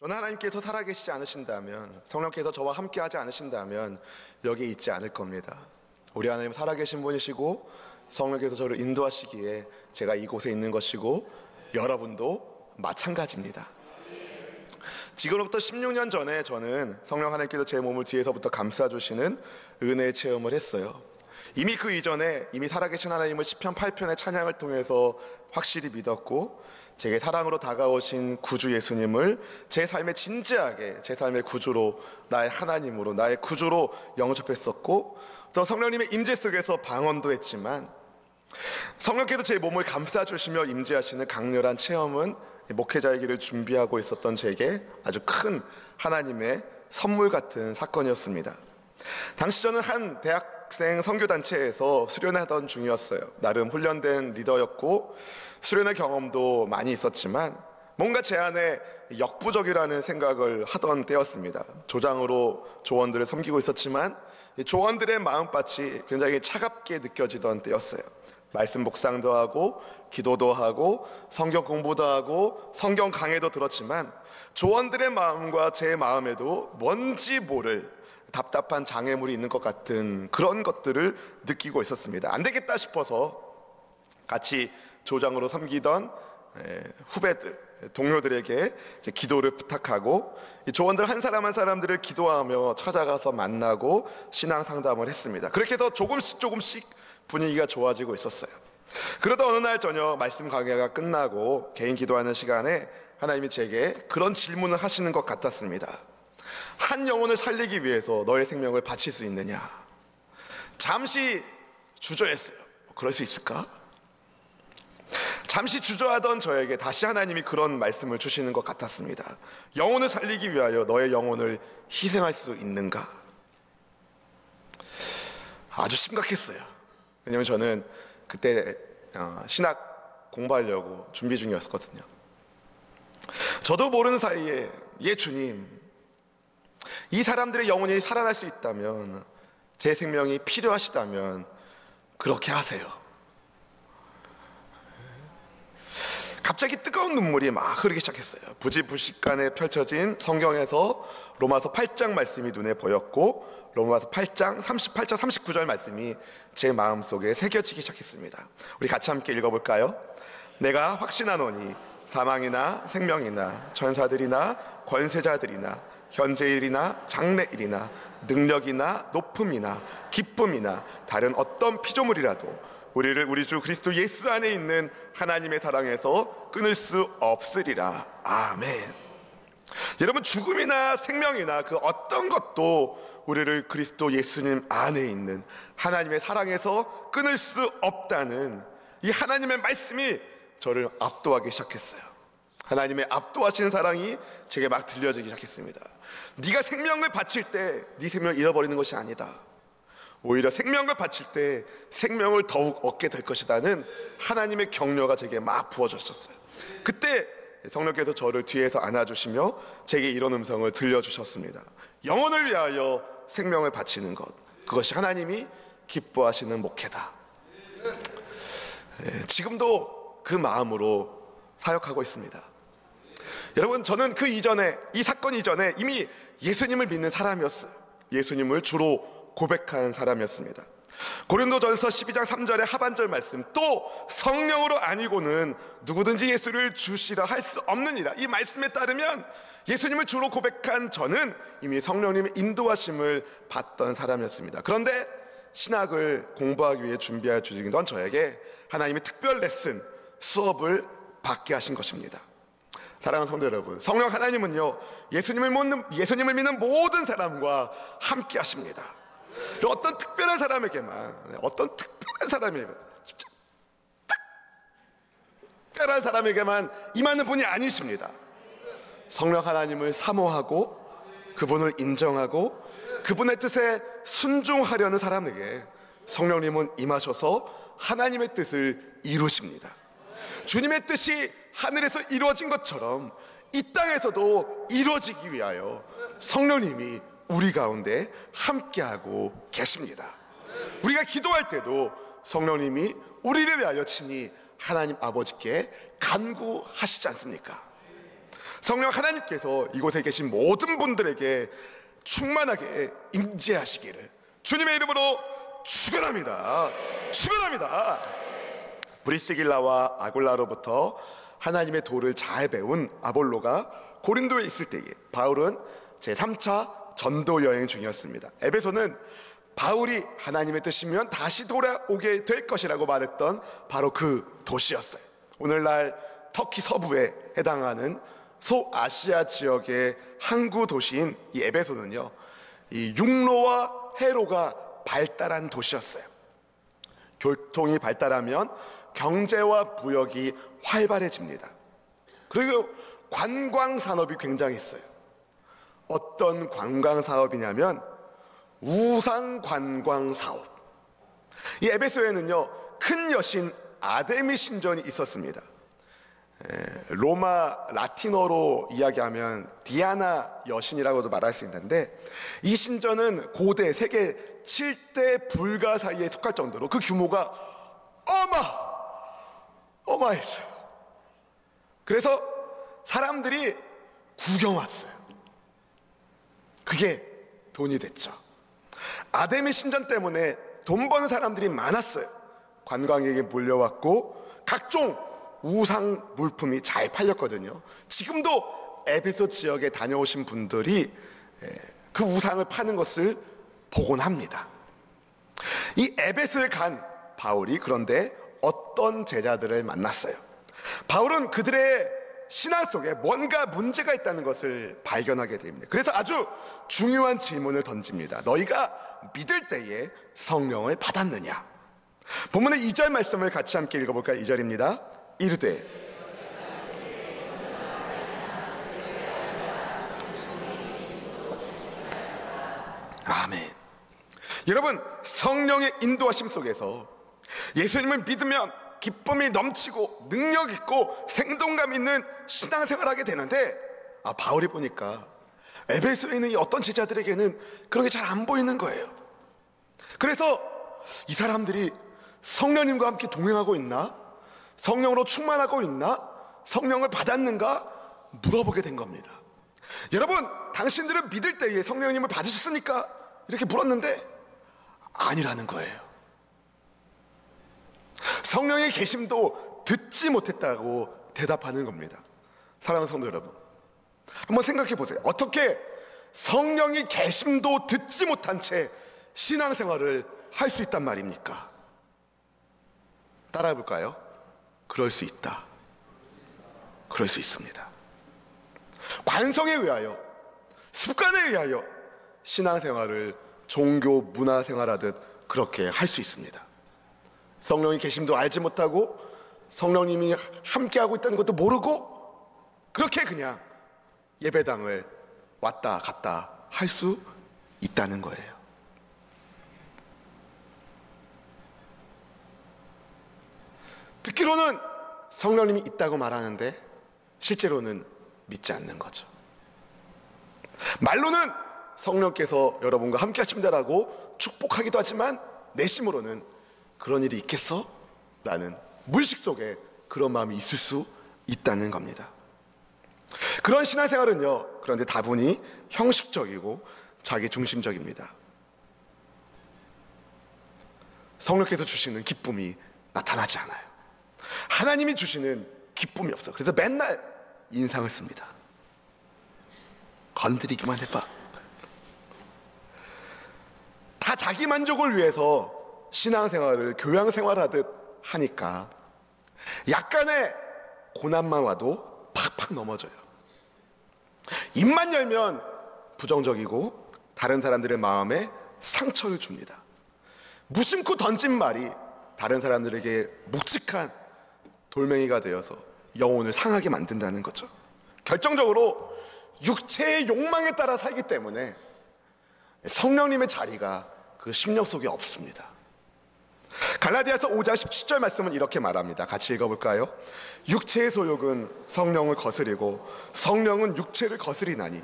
저는 하나님께서 살아계시지 않으신다면, 성령께서 저와 함께하지 않으신다면 여기에 있지 않을 겁니다. 우리 하나님 살아계신 분이시고 성령께서 저를 인도하시기에 제가 이곳에 있는 것이고 여러분도 마찬가지입니다. 지금으로부터 16년 전에 저는 성령 하나님께서 제 몸을 뒤에서부터 감싸주시는 은혜의 체험을 했어요. 이미 그 이전에 이미 살아계신 하나님을 시편 8편의 찬양을 통해서 확실히 믿었고, 제게 사랑으로 다가오신 구주 예수님을 제 삶에 진지하게 제 삶의 구주로, 나의 하나님으로, 나의 구주로 영접했었고, 또 성령님의 임재 속에서 방언도 했지만, 성령께서 제 몸을 감싸주시며 임재하시는 강렬한 체험은 목회자의 길을 준비하고 있었던 제게 아주 큰 하나님의 선물 같은 사건이었습니다. 당시 저는 한 대학생 선교단체에서 수련하던 중이었어요. 나름 훈련된 리더였고 수련의 경험도 많이 있었지만 뭔가 제 안에 역부족이라는 생각을 하던 때였습니다. 조장으로 조원들을 섬기고 있었지만 조원들의 마음밭이 굉장히 차갑게 느껴지던 때였어요. 말씀 묵상도 하고 기도도 하고 성경 공부도 하고 성경 강해도 들었지만 조원들의 마음과 제 마음에도 뭔지 모를 답답한 장애물이 있는 것 같은 그런 것들을 느끼고 있었습니다. 안 되겠다 싶어서 같이 조장으로 섬기던 후배들, 동료들에게 기도를 부탁하고 조원들 한 사람 한 사람들을 기도하며 찾아가서 만나고 신앙 상담을 했습니다. 그렇게 해서 조금씩 분위기가 좋아지고 있었어요. 그러다 어느 날 저녁 말씀 강해가 끝나고 개인 기도하는 시간에 하나님이 제게 그런 질문을 하시는 것 같았습니다. 한 영혼을 살리기 위해서 너의 생명을 바칠 수 있느냐? 잠시 주저했어요. 그럴 수 있을까? 잠시 주저하던 저에게 다시 하나님이 그런 말씀을 주시는 것 같았습니다. 영혼을 살리기 위하여 너의 영혼을 희생할 수 있는가? 아주 심각했어요. 왜냐면 저는 그때 신학 공부하려고 준비 중이었거든요. 저도 모르는 사이에 주님, 이 사람들의 영혼이 살아날 수 있다면, 제 생명이 필요하시다면 그렇게 하세요. 갑자기 뜨거운 눈물이 막 흐르기 시작했어요. 부지불식간에 펼쳐진 성경에서 로마서 8장 말씀이 눈에 보였고 로마서 8장 38절 39절 말씀이 제 마음속에 새겨지기 시작했습니다. 우리 같이 함께 읽어볼까요? 내가 확신하노니 사망이나 생명이나 천사들이나 권세자들이나 현재일이나 장래일이나 능력이나 높음이나 기쁨이나 다른 어떤 피조물이라도 우리를 우리 주 그리스도 예수 안에 있는 하나님의 사랑에서 끊을 수 없으리라. 아멘. 여러분, 죽음이나 생명이나 그 어떤 것도 우리를 그리스도 예수님 안에 있는 하나님의 사랑에서 끊을 수 없다는 이 하나님의 말씀이 저를 압도하기 시작했어요. 하나님의 압도하시는 사랑이 제게 막 들려지기 시작했습니다. 네가 생명을 바칠 때 네 생명을 잃어버리는 것이 아니다. 오히려 생명을 바칠 때 생명을 더욱 얻게 될 것이라는 하나님의 격려가 제게 막 부어졌었어요. 그때 성령께서 저를 뒤에서 안아주시며 제게 이런 음성을 들려주셨습니다. 영혼을 위하여 생명을 바치는 것, 그것이 하나님이 기뻐하시는 목회다. 지금도 그 마음으로 사역하고 있습니다. 여러분, 저는 그 이전에, 이 사건 이전에 이미 예수님을 믿는 사람이었어요. 예수님을 주로 고백한 사람이었습니다. 고린도전서 12장 3절의 하반절 말씀, 또 성령으로 아니고는 누구든지 예수를 주시라 할 수 없느니라, 이 말씀에 따르면 예수님을 주로 고백한 저는 이미 성령님의 인도하심을 받던 사람이었습니다. 그런데 신학을 공부하기 위해 준비할 중이던 저에게 하나님의 특별 레슨, 수업을 받게 하신 것입니다. 사랑하는 성도 여러분, 성령 하나님은요, 예수님을 믿는 모든 사람과 함께 하십니다. 어떤 특별한 사람에게만, 진짜 특별한 사람에게만 임하는 분이 아니십니다. 성령 하나님을 사모하고 그분을 인정하고 그분의 뜻에 순종하려는 사람에게 성령님은 임하셔서 하나님의 뜻을 이루십니다. 주님의 뜻이 하늘에서 이루어진 것처럼 이 땅에서도 이루어지기 위하여 성령님이 우리 가운데 함께하고 계십니다. 우리가 기도할 때도 성령님이 우리를 위하여 친히 하나님 아버지께 간구하시지 않습니까? 성령 하나님께서 이곳에 계신 모든 분들에게 충만하게 임재하시기를 주님의 이름으로 축원합니다. 축원합니다. 브리스길라와 아굴라로부터 하나님의 도를 잘 배운 아볼로가 고린도에 있을 때에 바울은 제3차 전도 여행 중이었습니다. 에베소는 바울이 하나님의 뜻이면 다시 돌아오게 될 것이라고 말했던 바로 그 도시였어요. 오늘날 터키 서부에 해당하는 소아시아 지역의 항구 도시인 이 에베소는요, 이 육로와 해로가 발달한 도시였어요. 교통이 발달하면 경제와 무역이 활발해집니다. 그리고 관광 산업이 굉장했어요. 어떤 관광 사업이냐면 우상 관광 사업. 이 에베소에는요, 큰 여신 아데미 신전이 있었습니다. 로마 라틴어로 이야기하면 디아나 여신이라고도 말할 수 있는데, 이 신전은 고대 세계 7대 불가 사이에 속할 정도로 그 규모가 어마했어요. 그래서 사람들이 구경 왔어요. 그게 돈이 됐죠. 아데미 신전 때문에 돈 버는 사람들이 많았어요. 관광객이 몰려왔고 각종 우상 물품이 잘 팔렸거든요. 지금도 에베소 지역에 다녀오신 분들이 그 우상을 파는 것을 보곤 합니다. 이 에베소에 간 바울이 그런데 어떤 제자들을 만났어요. 바울은 그들의 신앙 속에 뭔가 문제가 있다는 것을 발견하게 됩니다. 그래서 아주 중요한 질문을 던집니다. 너희가 믿을 때에 성령을 받았느냐? 본문의 2절 말씀을 같이 함께 읽어볼까요? 2절입니다. 이르되 아멘. 여러분, 성령의 인도하심 속에서 예수님을 믿으면 기쁨이 넘치고 능력 있고 생동감 있는 신앙생활을 하게 되는데, 바울이 보니까 에베소에 있는 이 어떤 제자들에게는 그런 게 잘 안 보이는 거예요. 그래서 이 사람들이 성령님과 함께 동행하고 있나? 성령으로 충만하고 있나? 성령을 받았는가? 물어보게 된 겁니다. 여러분, 당신들은 믿을 때에 성령님을 받으셨습니까? 이렇게 물었는데 아니라는 거예요. 성령의 계심도 듣지 못했다고 대답하는 겁니다. 사랑하는 성도 여러분, 한번 생각해 보세요. 어떻게 성령의 계심도 듣지 못한 채 신앙생활을 할 수 있단 말입니까? 따라해 볼까요? 그럴 수 있다. 그럴 수 있습니다. 관성에 의하여, 습관에 의하여 신앙생활을 종교 문화생활하듯 그렇게 할 수 있습니다. 성령의 계심도 알지 못하고 성령님이 함께하고 있다는 것도 모르고 그렇게 그냥 예배당을 왔다 갔다 할 수 있다는 거예요. 듣기로는 성령님이 있다고 말하는데 실제로는 믿지 않는 거죠. 말로는 성령께서 여러분과 함께 하십니다라고 축복하기도 하지만 내심으로는 그런 일이 있겠어? 라는 무의식 속에 그런 마음이 있을 수 있다는 겁니다. 그런 신앙생활은요, 그런데 다분히 형식적이고 자기 중심적입니다. 성령께서 주시는 기쁨이 나타나지 않아요. 하나님이 주시는 기쁨이 없어. 그래서 맨날 인상을 씁니다. 건드리기만 해봐. 다 자기 만족을 위해서 신앙생활을 교양생활하듯 하니까 약간의 고난만 와도 팍팍 넘어져요. 입만 열면 부정적이고 다른 사람들의 마음에 상처를 줍니다. 무심코 던진 말이 다른 사람들에게 묵직한 돌멩이가 되어서 영혼을 상하게 만든다는 거죠. 결정적으로 육체의 욕망에 따라 살기 때문에 성령님의 자리가 그 심령 속에 없습니다. 갈라디아서 5장 17절 말씀은 이렇게 말합니다. 같이 읽어볼까요? 육체의 소욕은 성령을 거스리고 성령은 육체를 거스리나니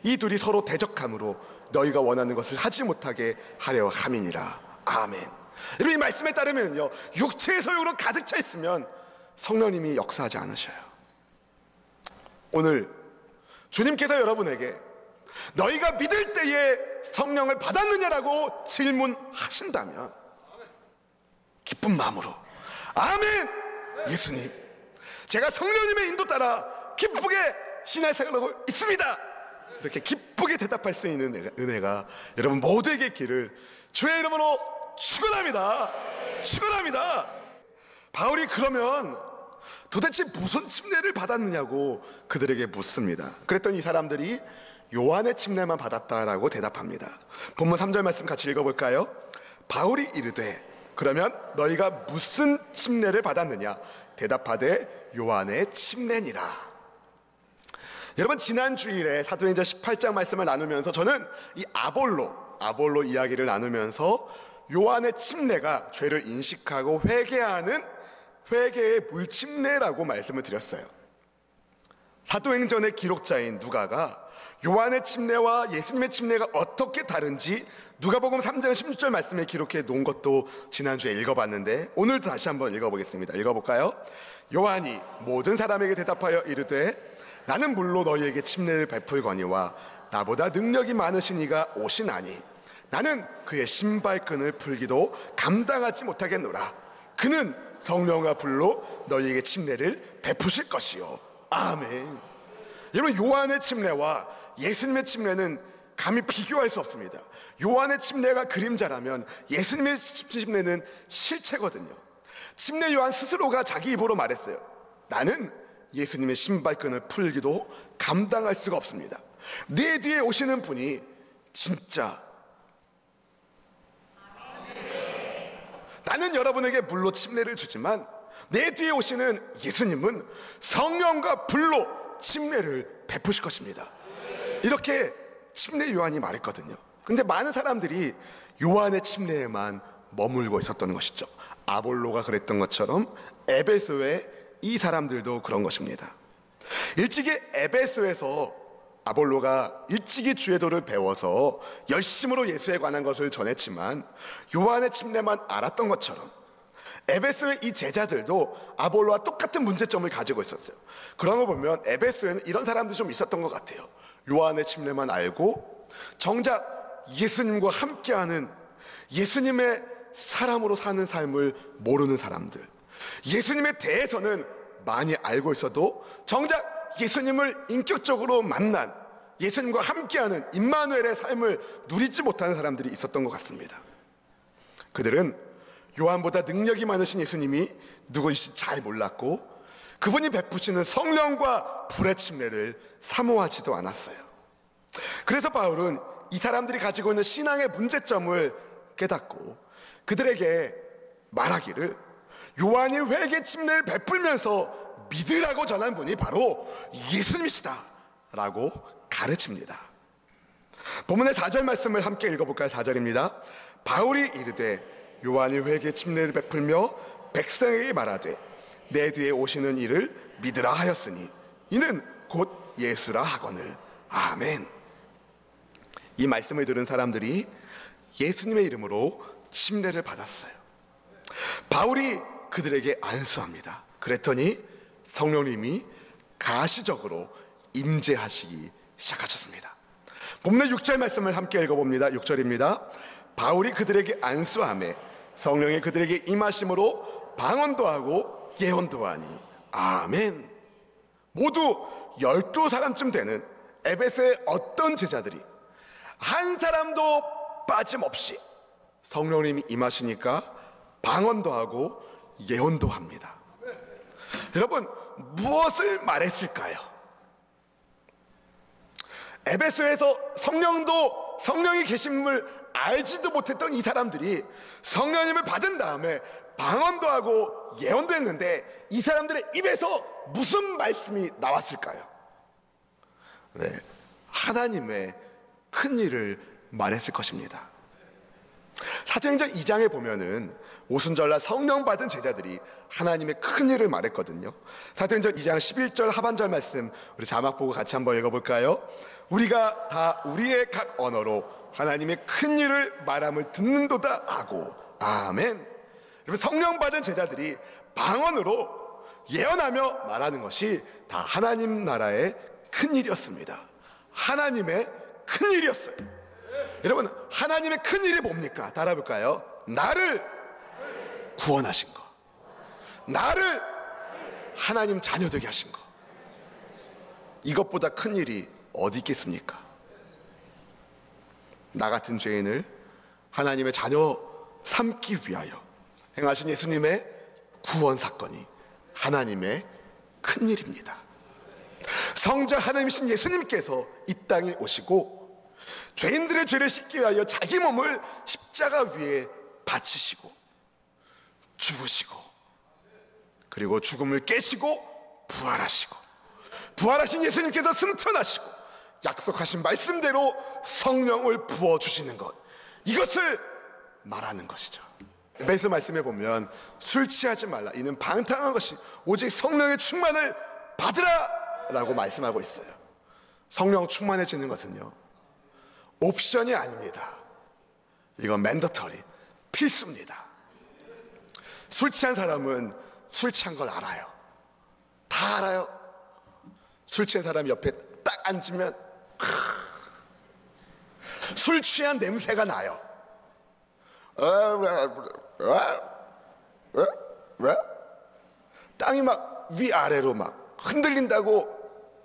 이 둘이 서로 대적함으로 너희가 원하는 것을 하지 못하게 하려 함이니라. 아멘. 여러분, 이 말씀에 따르면요, 육체의 소욕으로 가득 차 있으면 성령님이 역사하지 않으셔요. 오늘 주님께서 여러분에게 너희가 믿을 때에 성령을 받았느냐라고 질문하신다면 기쁜 마음으로 아멘! 예수님, 제가 성령님의 인도 따라 기쁘게 신앙생활을 하고 있습니다. 이렇게 기쁘게 대답할 수 있는 은혜가 여러분 모두에게 있기를 주의 이름으로 축원합니다. 축원합니다. 바울이 그러면 도대체 무슨 침례를 받았느냐고 그들에게 묻습니다. 그랬더니 이 사람들이 요한의 침례만 받았다라고 대답합니다. 본문 3절 말씀 같이 읽어볼까요? 바울이 이르되 그러면 너희가 무슨 침례를 받았느냐? 대답하되 요한의 침례니라. 여러분, 지난 주일에 사도행전 18장 말씀을 나누면서 저는 이 아볼로 이야기를 나누면서 요한의 침례가 죄를 인식하고 회개하는 회개의 물침례라고 말씀을 드렸어요. 사도행전의 기록자인 누가가 요한의 침례와 예수님의 침례가 어떻게 다른지 누가복음 3장 16절 말씀에 기록해 놓은 것도 지난주에 읽어봤는데 오늘도 다시 한번 읽어보겠습니다. 읽어볼까요? 요한이 모든 사람에게 대답하여 이르되 나는 물로 너희에게 침례를 베풀거니와 나보다 능력이 많으신 이가 오시나니 나는 그의 신발끈을 풀기도 감당하지 못하겠노라. 그는 성령과 불로 너희에게 침례를 베푸실 것이요. 아멘. 여러분, 요한의 침례와 예수님의 침례는 감히 비교할 수 없습니다. 요한의 침례가 그림자라면 예수님의 침례는 실체거든요. 침례 요한 스스로가 자기 입으로 말했어요. 나는 예수님의 신발끈을 풀기도 감당할 수가 없습니다. 내 뒤에 오시는 분이 진짜 나는 여러분에게 물로 침례를 주지만 내 뒤에 오시는 예수님은 성령과 불로 침례를 베푸실 것입니다. 이렇게 침례 요한이 말했거든요. 근데 많은 사람들이 요한의 침례에만 머물고 있었던 것이죠. 아볼로가 그랬던 것처럼 에베소의 이 사람들도 그런 것입니다. 일찍이 에베소에서 아볼로가 일찍이 주의 도를 배워서 열심으로 예수에 관한 것을 전했지만 요한의 침례만 알았던 것처럼 에베소의 이 제자들도 아볼로와 똑같은 문제점을 가지고 있었어요. 그런 거 보면 에베소에는 이런 사람들이 좀 있었던 것 같아요. 요한의 침례만 알고 정작 예수님과 함께하는 예수님의 사람으로 사는 삶을 모르는 사람들, 예수님에 대해서는 많이 알고 있어도 정작 예수님을 인격적으로 만난 예수님과 함께하는 임마누엘의 삶을 누리지 못하는 사람들이 있었던 것 같습니다. 그들은 요한보다 능력이 많으신 예수님이 누구인지 잘 몰랐고 그분이 베푸시는 성령과 불의 침례를 사모하지도 않았어요. 그래서 바울은 이 사람들이 가지고 있는 신앙의 문제점을 깨닫고 그들에게 말하기를 요한이 회개 침례를 베풀면서 믿으라고 전한 분이 바로 예수님이시다 라고 가르칩니다. 본문의 4절 말씀을 함께 읽어볼까요? 4절입니다. 바울이 이르되 요한이 회개 침례를 베풀며 백성에게 말하되 내 뒤에 오시는 이를 믿으라 하였으니 이는 곧 예수라 하거늘. 아멘. 이 말씀을 들은 사람들이 예수님의 이름으로 침례를 받았어요. 바울이 그들에게 안수합니다. 그랬더니 성령님이 가시적으로 임재하시기 시작하셨습니다. 본문의 6절 말씀을 함께 읽어봅니다. 6절입니다. 바울이 그들에게 안수하매 성령이 그들에게 임하심으로 방언도 하고 예언도 하니. 아멘. 모두 12사람쯤 되는 에베소의 어떤 제자들이 한 사람도 빠짐없이 성령님이 임하시니까 방언도 하고 예언도 합니다. 여러분, 무엇을 말했을까요? 에베소에서 성령이 계심을 알지도 못했던 이 사람들이 성령님을 받은 다음에 방언도 하고 예언도 했는데 이 사람들의 입에서 무슨 말씀이 나왔을까요? 네, 하나님의 큰 일을 말했을 것입니다. 사도행전 2장에 보면은 오순절날 성령 받은 제자들이 하나님의 큰 일을 말했거든요. 사도행전 2장 11절 하반절 말씀 우리 자막 보고 같이 한번 읽어볼까요? 우리가 다 우리의 각 언어로 하나님의 큰 일을 말함을 듣는도다 하고. 아멘. 여러분, 성령 받은 제자들이 방언으로 예언하며 말하는 것이 다 하나님 나라의 큰 일이었습니다. 하나님의 큰 일이었어요. 여러분, 하나님의 큰 일이 뭡니까? 따라해볼까요? 나를 구원하신 거, 나를 하나님 자녀 되게 하신 거, 이것보다 큰 일이 어디 있겠습니까? 나 같은 죄인을 하나님의 자녀 삼기 위하여 행하신 예수님의 구원 사건이 하나님의 큰 일입니다. 성자 하나님이신 예수님께서 이 땅에 오시고 죄인들의 죄를 씻기 위하여 자기 몸을 십자가 위에 바치시고 죽으시고, 그리고 죽음을 깨시고 부활하시고, 부활하신 예수님께서 승천하시고 약속하신 말씀대로 성령을 부어주시는 것, 이것을 말하는 것이죠. 에베소 말씀에 보면 술 취하지 말라, 이는 방탕한 것이 오직 성령의 충만을 받으라 라고 말씀하고 있어요. 성령 충만해지는 것은요, 옵션이 아닙니다. 이건 맨더터리, 필수입니다. 술 취한 사람은 술 취한 걸 알아요. 다 알아요. 술 취한 사람이 옆에 딱 앉으면 술 취한 냄새가 나요. 땅이 막 위아래로 막 흔들린다고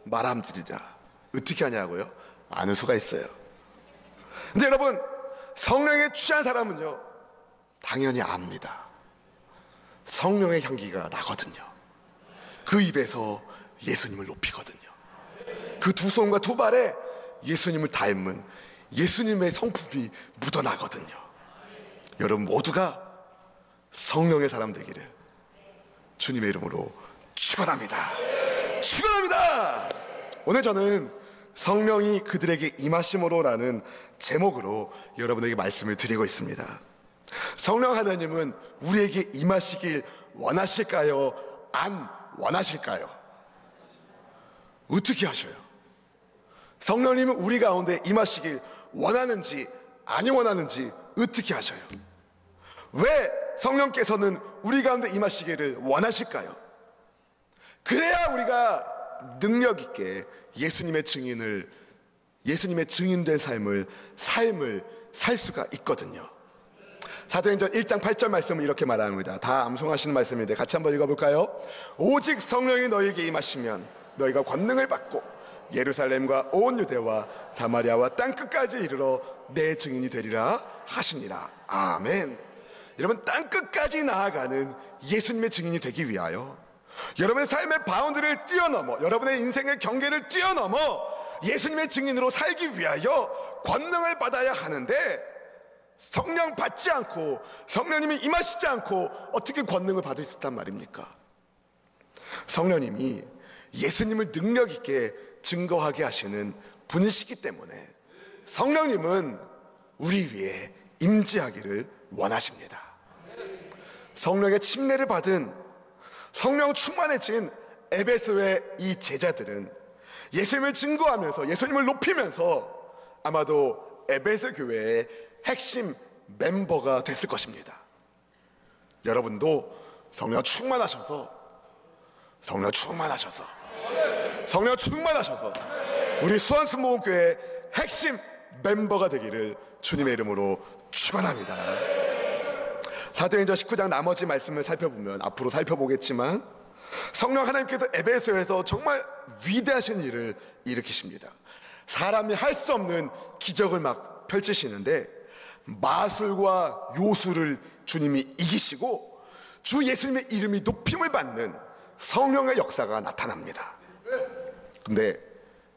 말함들이자 어떻게 하냐고요? 아는 수가 있어요. 근데 여러분, 성령에 취한 사람은요, 당연히 압니다. 성령의 향기가 나거든요. 그 입에서 예수님을 높이거든요. 그 두 손과 두 발에 예수님을 닮은 예수님의 성품이 묻어나거든요. 여러분 모두가 성령의 사람 되기를 주님의 이름으로 축원합니다. 축원합니다. 오늘 저는 성령이 그들에게 임하심으로라는 제목으로 여러분에게 말씀을 드리고 있습니다. 성령 하나님은 우리에게 임하시길 원하실까요? 안 원하실까요? 어떻게 하셔요? 성령님은 우리 가운데 임하시길 원하는지 아니 원하는지 어떻게 하셔요? 왜 성령께서는 우리 가운데 임하시기를 원하실까요? 그래야 우리가 능력 있게 예수님의 증인된 삶을 살 수가 있거든요. 사도행전 1장 8절 말씀을 이렇게 말합니다. 다 암송하시는 말씀인데 같이 한번 읽어볼까요? 오직 성령이 너희에게 임하시면 너희가 권능을 받고 예루살렘과 온 유대와 사마리아와 땅끝까지 이르러 내 증인이 되리라 하시니라. 아멘. 여러분, 땅끝까지 나아가는 예수님의 증인이 되기 위하여 여러분의 삶의 바운드를 뛰어넘어, 여러분의 인생의 경계를 뛰어넘어 예수님의 증인으로 살기 위하여 권능을 받아야 하는데, 성령 받지 않고 성령님이 임하시지 않고 어떻게 권능을 받을 수 있단 말입니까? 성령님이 예수님을 능력 있게 증거하게 하시는 분이시기 때문에 성령님은 우리 위에 임재하기를 원하십니다. 성령의 침례를 받은, 성령 충만해진 에베소의 이 제자들은 예수님을 증거하면서 예수님을 높이면서 아마도 에베소 교회의 핵심 멤버가 됐을 것입니다. 여러분도 성령 충만하셔서 우리 수원수목교회의 핵심 멤버가 되기를 주님의 이름으로 축원합니다. 사도행전 19장 나머지 말씀을 살펴보면, 앞으로 살펴보겠지만, 성령 하나님께서 에베소에서 정말 위대하신 일을 일으키십니다. 사람이 할 수 없는 기적을 막 펼치시는데 마술과 요술을 주님이 이기시고 주 예수님의 이름이 높임을 받는 성령의 역사가 나타납니다. 근데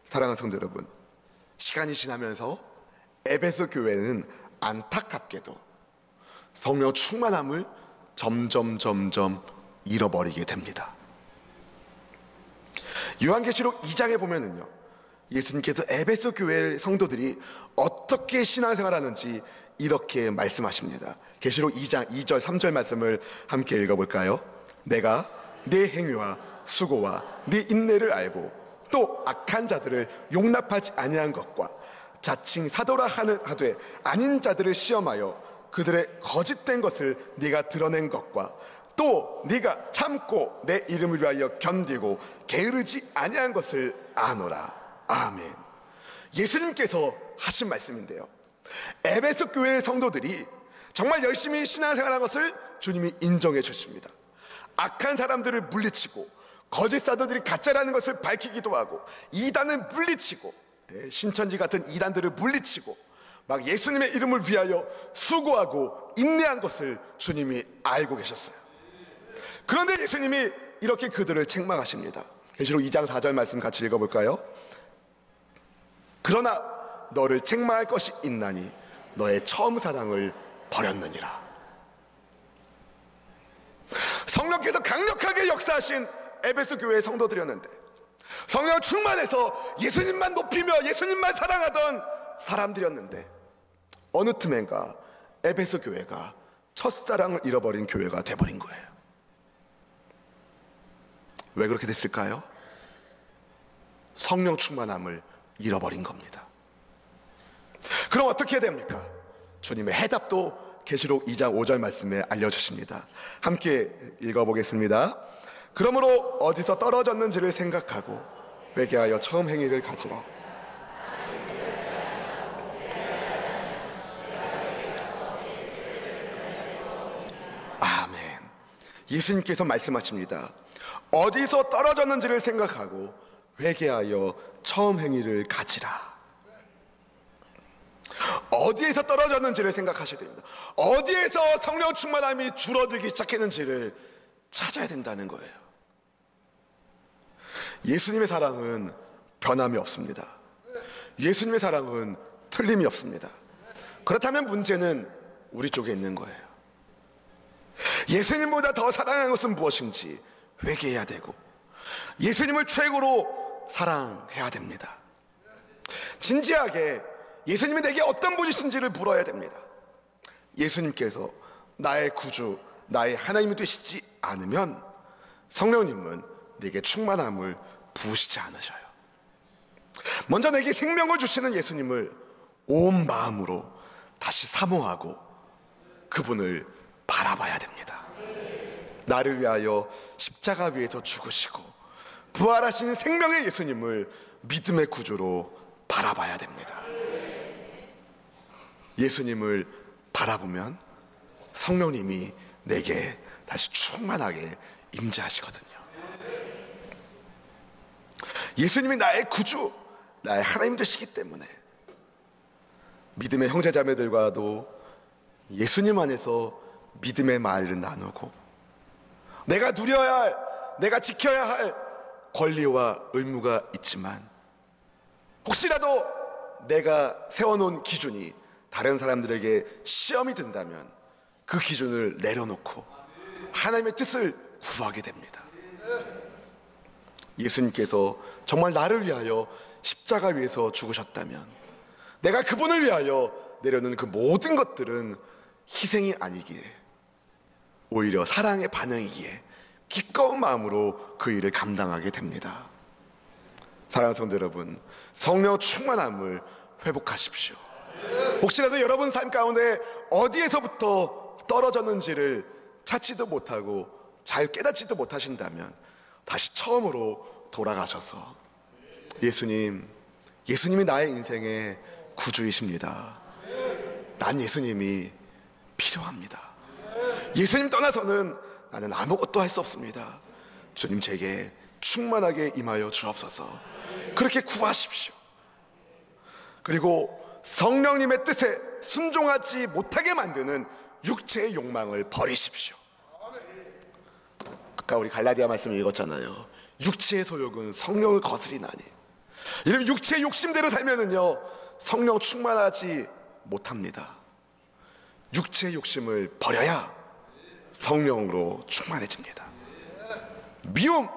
사랑하는 성도 여러분, 시간이 지나면서 에베소 교회는 안타깝게도 성령 충만함을 점점 잃어버리게 됩니다. 요한계시록 2장에 보면은요, 예수님께서 에베소 교회 성도들이 어떻게 신앙생활하는지 이렇게 말씀하십니다. 계시록 2장 2절 3절 말씀을 함께 읽어볼까요? 내가 네 행위와 수고와 네 인내를 알고 또 악한 자들을 용납하지 아니한 것과 자칭 사도라 하되 아닌 자들을 시험하여 그들의 거짓된 것을 네가 드러낸 것과 또 네가 참고 내 이름을 위하여 견디고 게으르지 아니한 것을 아노라. 아멘. 예수님께서 하신 말씀인데요, 에베소 교회의 성도들이 정말 열심히 신앙생활한 것을 주님이 인정해 주십니다. 악한 사람들을 물리치고 거짓 사도들이 가짜라는 것을 밝히기도 하고 이단을 물리치고, 신천지 같은 이단들을 물리치고 막 예수님의 이름을 위하여 수고하고 인내한 것을 주님이 알고 계셨어요. 그런데 예수님이 이렇게 그들을 책망하십니다. 계시록 2장 4절 말씀 같이 읽어볼까요? 그러나 너를 책망할 것이 있나니 너의 처음 사랑을 버렸느니라. 성령께서 강력하게 역사하신 에베소 교회의 성도들이었는데, 성령 충만해서 예수님만 높이며 예수님만 사랑하던 사람들이었는데, 어느 틈엔가 에베소 교회가 첫사랑을 잃어버린 교회가 돼버린 거예요. 왜 그렇게 됐을까요? 성령 충만함을 잃어버린 겁니다. 그럼 어떻게 해야 됩니까? 주님의 해답도 계시록 2장 5절 말씀에 알려주십니다. 함께 읽어보겠습니다. 그러므로 어디서 떨어졌는지를 생각하고 회개하여 처음 행위를 가지라. 아멘. 예수님께서 말씀하십니다. 어디서 떨어졌는지를 생각하고 회개하여 처음 행위를 가지라. 어디에서 떨어졌는지를 생각하셔야 됩니다. 어디에서 성령 충만함이 줄어들기 시작했는지를 찾아야 된다는 거예요. 예수님의 사랑은 변함이 없습니다. 예수님의 사랑은 틀림이 없습니다. 그렇다면 문제는 우리 쪽에 있는 거예요. 예수님보다 더 사랑하는 것은 무엇인지 회개해야 되고, 예수님을 최고로 사랑해야 됩니다. 진지하게 예수님이 내게 어떤 분이신지를 물어야 됩니다. 예수님께서 나의 구주, 나의 하나님이 되시지 않으면 성령님은 내게 충만함을 부으시지 않으셔요. 먼저 내게 생명을 주시는 예수님을 온 마음으로 다시 사모하고 그분을 바라봐야 됩니다. 나를 위하여 십자가 위에서 죽으시고 부활하신 생명의 예수님을 믿음의 구주로 바라봐야 됩니다. 예수님을 바라보면 성령님이 내게 다시 충만하게 임재하시거든요. 예수님이 나의 구주, 나의 하나님 되시기 때문에 믿음의 형제자매들과도 예수님 안에서 믿음의 말을 나누고, 내가 누려야 할, 내가 지켜야 할 권리와 의무가 있지만 혹시라도 내가 세워놓은 기준이 다른 사람들에게 시험이 된다면 그 기준을 내려놓고 하나님의 뜻을 구하게 됩니다. 예수님께서 정말 나를 위하여 십자가 위에서 죽으셨다면 내가 그분을 위하여 내려놓은 그 모든 것들은 희생이 아니기에 오히려 사랑의 반응이기에 기꺼운 마음으로 그 일을 감당하게 됩니다. 사랑하는 성도 여러분, 성령 충만함을 회복하십시오. 혹시라도 여러분 삶 가운데 어디에서부터 떨어졌는지를 찾지도 못하고 잘 깨닫지도 못하신다면 다시 처음으로 돌아가셔서 예수님이 나의 인생의 구주이십니다. 난 예수님이 필요합니다. 예수님 떠나서는 나는 아무것도 할 수 없습니다. 주님 제게 충만하게 임하여 주옵소서. 그렇게 구하십시오. 그리고 성령님의 뜻에 순종하지 못하게 만드는 육체의 욕망을 버리십시오. 아까 우리 갈라디아 말씀을 읽었잖아요. 육체의 소욕은 성령을 거스리나니. 이러면 육체의 욕심대로 살면은요 성령 충만하지 못합니다. 육체의 욕심을 버려야 성령으로 충만해집니다. 미움,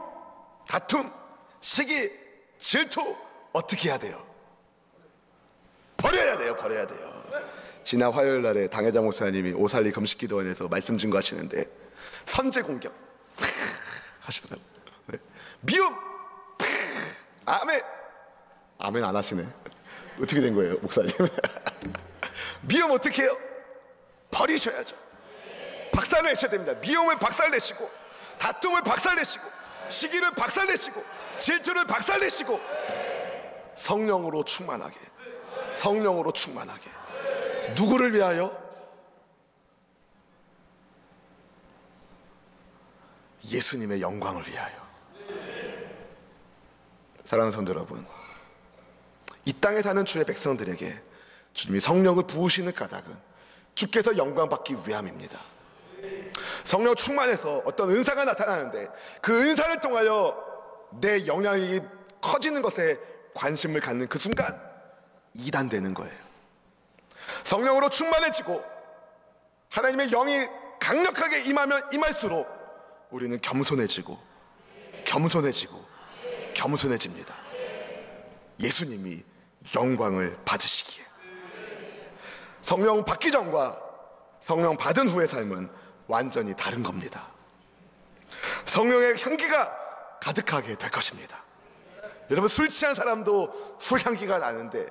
다툼, 시기, 질투 어떻게 해야 돼요? 버려야 돼요. 지난 화요일 날에 당회장 목사님이 오살리 금식기도원에서 말씀 증거하시는데 선제 공격 하시더라고요. 네. 미움, 아멘 안 하시네. 어떻게 된 거예요, 목사님? 미움 어떻게 해요? 버리셔야죠. 박살내셔야 됩니다. 미움을 박살내시고, 다툼을 박살내시고, 시기를 박살내시고, 질투를 박살내시고, 성령으로 충만하게, 성령으로 충만하게. 누구를 위하여? 예수님의 영광을 위하여. 사랑하는 성도 여러분, 이 땅에 사는 주의 백성들에게 주님이 성령을 부으시는 까닭은 주께서 영광 받기 위함입니다. 성령 충만해서 어떤 은사가 나타나는데 그 은사를 통하여 내 영향이 커지는 것에 관심을 갖는 그 순간 이단되는 거예요. 성령으로 충만해지고 하나님의 영이 강력하게 임할수록 우리는 겸손해지고 겸손해집니다. 예수님이 영광을 받으시기에. 성령 받기 전과 성령 받은 후의 삶은 완전히 다른 겁니다. 성령의 향기가 가득하게 될 것입니다. 여러분, 술 취한 사람도 술 향기가 나는데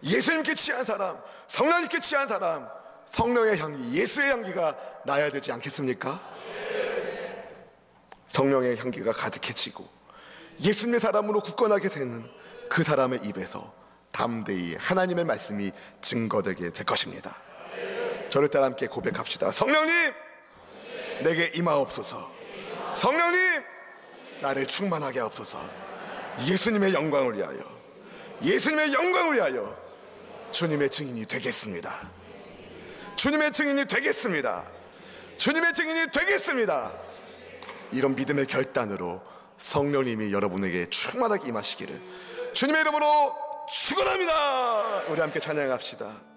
예수님께 취한 사람, 성령님께 취한 사람, 성령의 향기, 예수의 향기가 나야 되지 않겠습니까? 성령의 향기가 가득해지고 예수님의 사람으로 굳건하게 되는 그 사람의 입에서 담대히 하나님의 말씀이 증거되게 될 것입니다. 저를 따라 함께 고백합시다. 성령님, 내게 임하옵소서. 성령님, 나를 충만하게 하옵소서. 예수님의 영광을 위하여, 예수님의 영광을 위하여 주님의 증인이 되겠습니다. 주님의 증인이 되겠습니다. 주님의 증인이 되겠습니다. 이런 믿음의 결단으로 성령님이 여러분에게 충만하게 임하시기를 주님의 이름으로 축원합니다. 우리 함께 찬양합시다.